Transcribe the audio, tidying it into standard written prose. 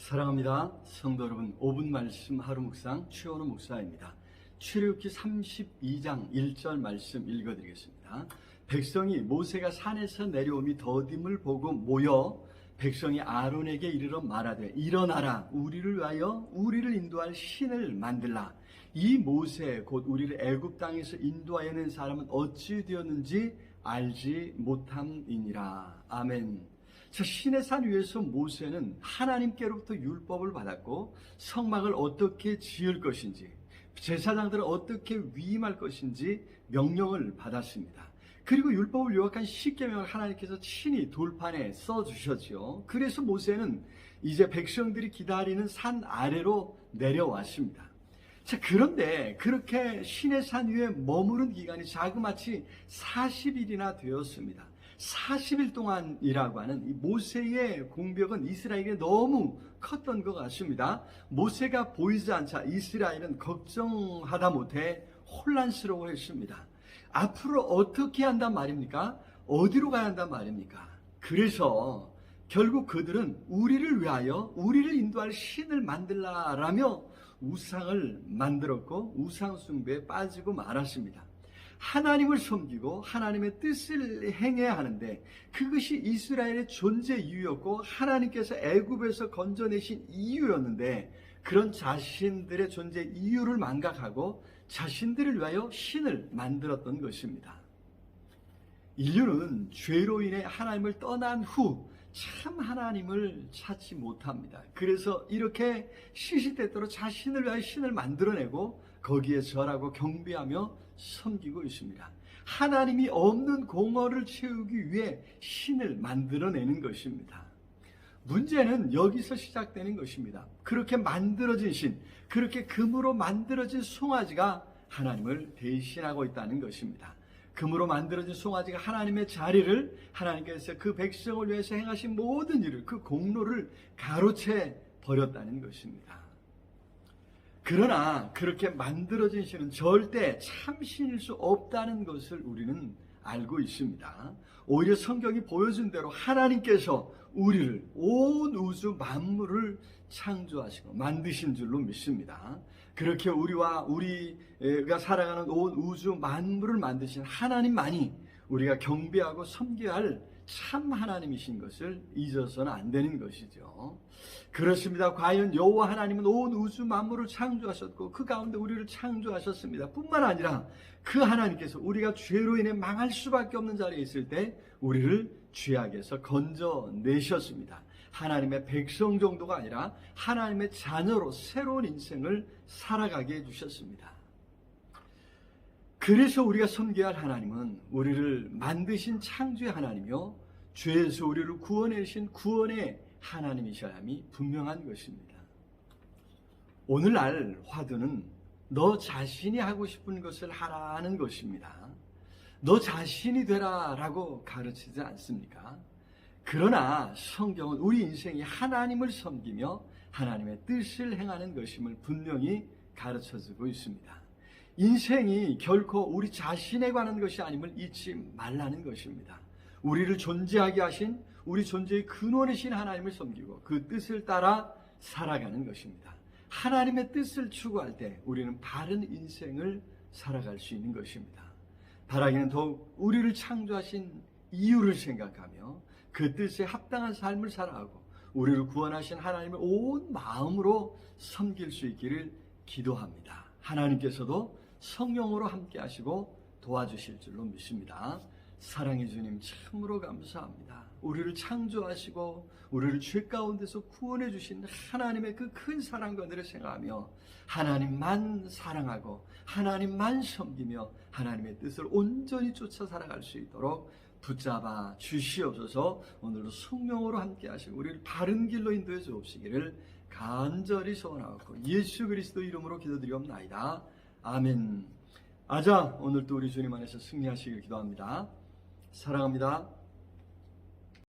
사랑합니다. 성도 여러분, 5분 말씀 하루 묵상 최원우 목사입니다. 출애굽기 32장 1절 말씀 읽어드리겠습니다. 백성이 모세가 산에서 내려오미 더딤을 보고 모여 백성이 아론에게 이르러 말하되 일어나라, 우리를 위하여 우리를 인도할 신을 만들라. 이 모세 곧 우리를 애굽 땅에서 인도하여 낸 사람은 어찌 되었는지 알지 못함이니라. 아멘. 저 시내 산 위에서 모세는 하나님께로부터 율법을 받았고 성막을 어떻게 지을 것인지, 제사장들을 어떻게 위임할 것인지 명령을 받았습니다. 그리고 율법을 요약한 십계명을 하나님께서 친히 돌판에 써주셨죠. 그래서 모세는 이제 백성들이 기다리는 산 아래로 내려왔습니다. 자, 그런데 그렇게 시내 산 위에 머무른 기간이 자그마치 40일이나 되었습니다. 40일 동안이라고 하는 이 모세의 공격은 이스라엘에게 너무 컸던 것 같습니다. 모세가 보이지 않자 이스라엘은 걱정하다 못해 혼란스러워했습니다. 앞으로 어떻게 한단 말입니까? 어디로 가야 한단 말입니까? 그래서 결국 그들은 우리를 위하여 우리를 인도할 신을 만들라라며 우상을 만들었고 우상 숭배에 빠지고 말았습니다. 하나님을 섬기고 하나님의 뜻을 행해야 하는데 그것이 이스라엘의 존재 이유였고 하나님께서 애굽에서 건져내신 이유였는데 그런 자신들의 존재 이유를 망각하고 자신들을 위하여 신을 만들었던 것입니다. 인류는 죄로 인해 하나님을 떠난 후 참 하나님을 찾지 못합니다. 그래서 이렇게 시시때때로 자신을 위하여 신을 만들어내고 거기에 절하고 경배하며 섬기고 있습니다. 하나님이 없는 공허를 채우기 위해 신을 만들어내는 것입니다. 문제는 여기서 시작되는 것입니다. 그렇게 만들어진 신, 그렇게 금으로 만들어진 송아지가 하나님을 대신하고 있다는 것입니다. 금으로 만들어진 송아지가 하나님의 자리를, 하나님께서 그 백성을 위해서 행하신 모든 일을, 그 공로를 가로채 버렸다는 것입니다. 그러나 그렇게 만들어진 신은 절대 참신일 수 없다는 것을 우리는 알고 있습니다. 오히려 성경이 보여준 대로 하나님께서 우리를, 온 우주 만물을 창조하시고 만드신 줄로 믿습니다. 그렇게 우리가 살아가는 온 우주 만물을 만드신 하나님만이 우리가 경배하고 섬겨야 할 참 하나님이신 것을 잊어서는 안 되는 것이죠. 그렇습니다. 과연 여호와 하나님은 온 우주 만물을 창조하셨고 그 가운데 우리를 창조하셨습니다. 뿐만 아니라 그 하나님께서 우리가 죄로 인해 망할 수밖에 없는 자리에 있을 때 우리를 죄악에서 건져내셨습니다. 하나님의 백성 정도가 아니라 하나님의 자녀로 새로운 인생을 살아가게 해주셨습니다. 그래서 우리가 섬겨야 할 하나님은 우리를 만드신 창조의 하나님이요 죄에서 우리를 구원해주신 구원의 하나님이셔야 함이 분명한 것입니다. 오늘날 화두는 너 자신이 하고 싶은 것을 하라는 것입니다. 너 자신이 되라라고 가르치지 않습니까? 그러나 성경은 우리 인생이 하나님을 섬기며 하나님의 뜻을 행하는 것임을 분명히 가르쳐주고 있습니다. 인생이 결코 우리 자신에 관한 것이 아님을 잊지 말라는 것입니다. 우리를 존재하게 하신 우리 존재의 근원이신 하나님을 섬기고 그 뜻을 따라 살아가는 것입니다. 하나님의 뜻을 추구할 때 우리는 바른 인생을 살아갈 수 있는 것입니다. 바라기는 더욱 우리를 창조하신 이유를 생각하며 그 뜻에 합당한 삶을 살아가고 우리를 구원하신 하나님을 온 마음으로 섬길 수 있기를 기도합니다. 하나님께서도 성령으로 함께 하시고 도와주실 줄로 믿습니다. 사랑의 주님 참으로 감사합니다. 우리를 창조하시고 우리를 죄 가운데서 구원해 주신 하나님의 그 큰 사랑과 은혜를 생각하며 하나님만 사랑하고 하나님만 섬기며 하나님의 뜻을 온전히 쫓아 살아갈 수 있도록 붙잡아 주시옵소서. 오늘도 성령으로 함께 하시고 우리를 바른 길로 인도해 주옵시기를 간절히 소원하고 예수 그리스도 이름으로 기도드리옵나이다. 아멘. 아자, 오늘도 우리 주님 안에서 승리하시길 기도합니다. 사랑합니다.